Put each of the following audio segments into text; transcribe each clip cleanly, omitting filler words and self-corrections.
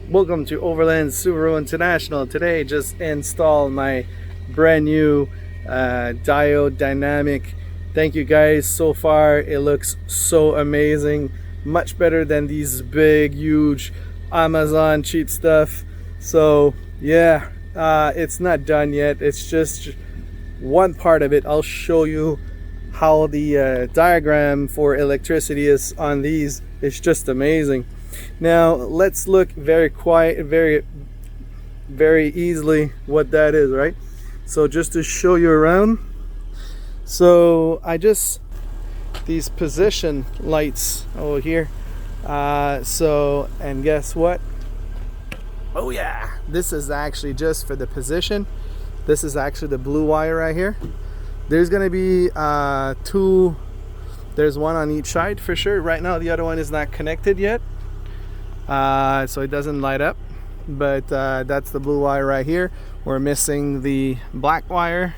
Welcome to Overland Subaru International. Today just installed my brand new Diode Dynamic. Thank you guys. So far it looks so amazing, much better than these big huge Amazon cheap stuff. So yeah, it's not done yet. It's just one part of it. I'll show you how the diagram for electricity is on these. It's just amazing. Now let's look very easily what that is, right? So just to show you around, so these position lights over here, and guess what? Oh yeah, this is actually just for the position. This is actually the blue wire right here. There's gonna be two, there's one on each side for sure. Right now the other one is not connected yet, so it doesn't light up, but that's the blue wire right here. We're missing the black wire,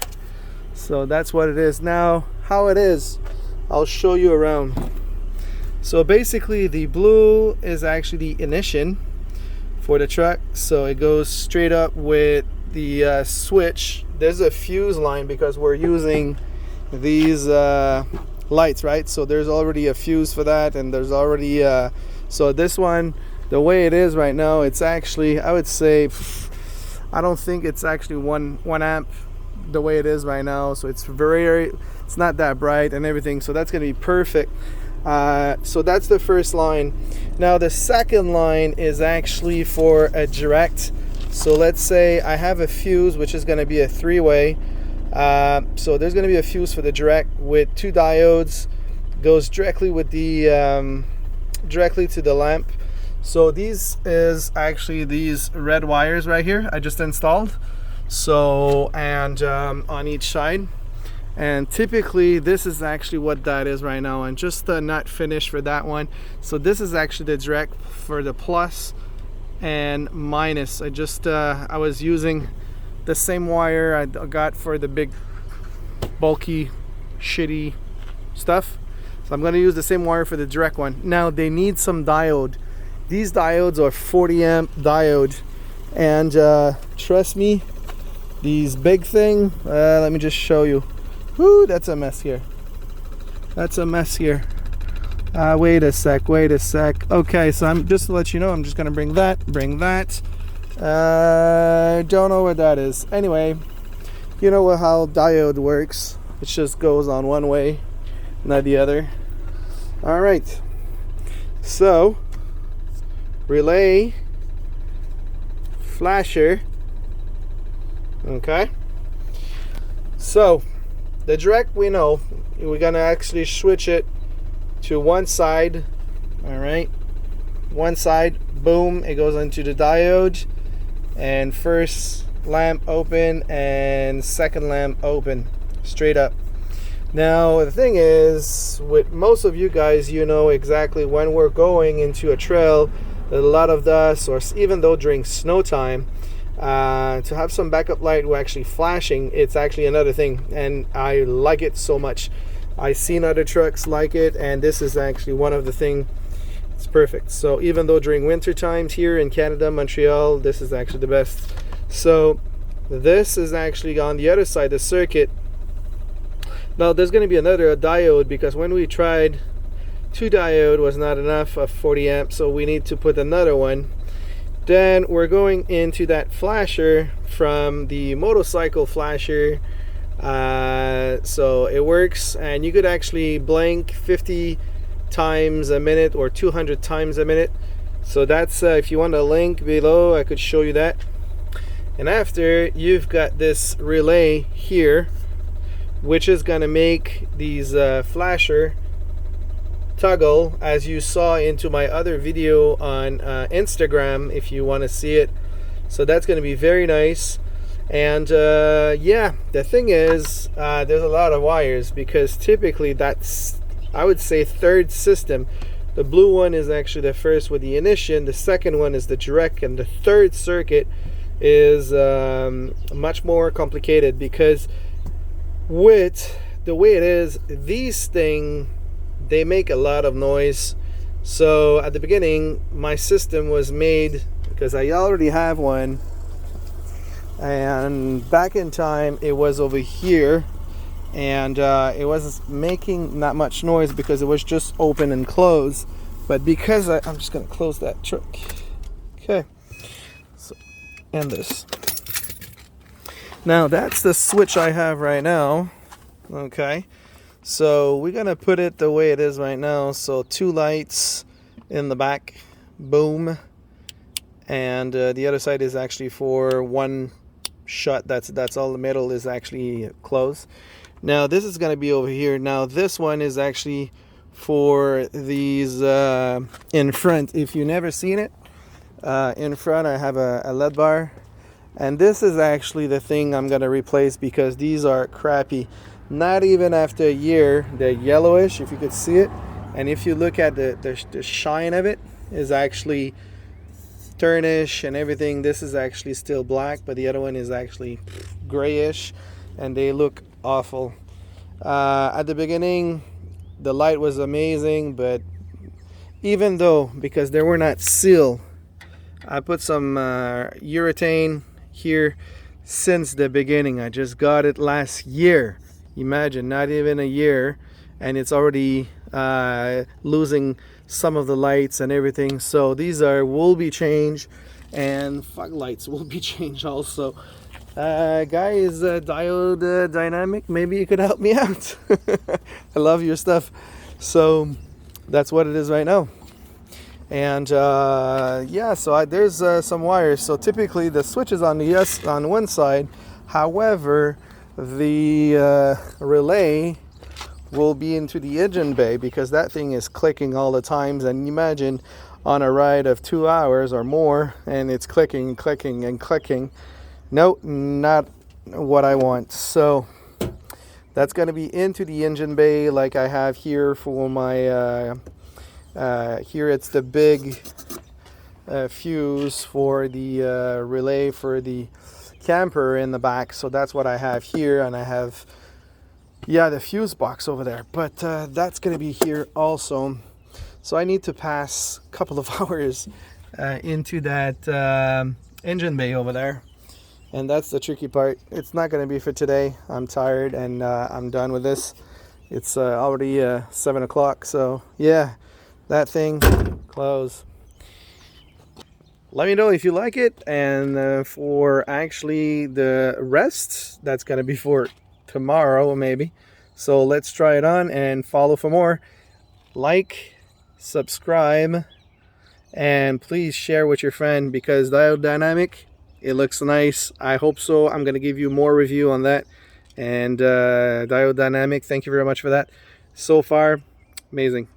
so that's what it is. Now how it is, I'll show you around. So basically the blue is actually the ignition for the truck, so it goes straight up with the switch. There's a fuse line because we're using these lights, right? So there's already a fuse for that, and there's already so this one, the way it is right now, it's actually, I would say, I don't think it's actually one amp the way it is right now. So it's it's not that bright and everything, so that's gonna be perfect. So that's the first line. Now the second line is actually for a direct. So let's say I have a fuse which is going to be a three-way. So there's going to be a fuse for the direct with two diodes, goes directly with the directly to the lamp. So these is actually these red wires right here I just installed. So and on each side, and typically this is actually what that is right now, and just not finished for that one. So this is actually the direct for the plus and minus. I was using the same wire I got for the big bulky shitty stuff, so I'm going to use the same wire for the direct one. Now they need some diode. These diodes are 40 amp diode, and trust me, these big thing, let me just show you. Whoo, that's a mess here. That's a mess here. Wait a sec. Okay, so I'm just to let you know, I'm just gonna bring that. Don't know what that is. Anyway, you know how diode works. It just goes on one way, not the other. All right. So, relay, flasher. Okay. So, the direct, we know we're gonna actually switch it to one side. All right, one side, boom, it goes into the diode, and first lamp open and second lamp open straight up. Now the thing is, with most of you guys, you know exactly when we're going into a trail, a lot of dust, or even though during snow time, to have some backup light we're actually flashing, it's actually another thing, and I like it so much. I've seen other trucks like it, and this is actually one of the things. It's perfect. So even though during winter times here in Canada, Montreal, this is actually the best. So this is actually on the other side of the circuit. Now there's going to be another diode, because when we tried, two diode was not enough of 40 amps, so we need to put another one. Then we're going into that flasher from the motorcycle flasher. So it works, and you could actually blink 50 times a minute or 200 times a minute. So that's if you want a link below, I could show you that. And after, you've got this relay here, which is gonna make these flasher toggle, as you saw into my other video on Instagram, if you want to see it. So that's going to be very nice. And yeah, the thing is, there's a lot of wires, because typically that's, I would say, third system. The blue one is actually the first with the ignition, the second one is the direct, and the third circuit is much more complicated, because with the way it is, these things, they make a lot of noise. So at the beginning, my system was made because I already have one, and back in time it was over here, and it was making not much noise because it was just open and close. But because I'm just going to close that truck. Okay, so, and this. Now that's the switch I have right now. Okay, so we're going to put it the way it is right now. So 2 lights in the back, boom, and the other side is actually for one shut. That's all. The middle is actually closed. Now this is going to be over here. Now this one is actually for these in front. If you've never seen it, in front I have a LED bar, and this is actually the thing I'm going to replace because these are crappy. Not even after a year, they're yellowish, if you could see it. And if you look at the shine of it, is actually turnish and everything. This is actually still black, but the other one is actually grayish, and they look awful. At the beginning, the light was amazing, but even though, because they were not sealed, I put some urethane here since the beginning. I just got it last year. Imagine, not even a year, and it's already losing some of the lights and everything. So these will be changed, and fog lights will be changed also. Guys, Diode Dynamic, maybe you could help me out. I love your stuff. So that's what it is right now. And yeah, so there's some wires. So typically the switch is on on one side. However, the relay will be into the engine bay because that thing is clicking all the times. And imagine on a ride of 2 hours or more, and it's clicking, clicking, and clicking. Nope, not what I want. So that's going to be into the engine bay, like I have here for my here it's the big fuse for the relay for the camper in the back. So that's what I have here, and I have, yeah, the fuse box over there, but that's going to be here also. So I need to pass a couple of hours into that engine bay over there, and that's the tricky part. It's not going to be for today. I'm tired, and I'm done with this. It's already 7 o'clock, so yeah, that thing, close. Let me know if you like it, and for actually the rest, that's going to be for tomorrow maybe. So let's try it on and follow for more. Like, subscribe, and please share with your friend, because Diode Dynamic, it looks nice. I hope so. I'm going to give you more review on that. And Diode Dynamic, thank you very much for that. So far, amazing.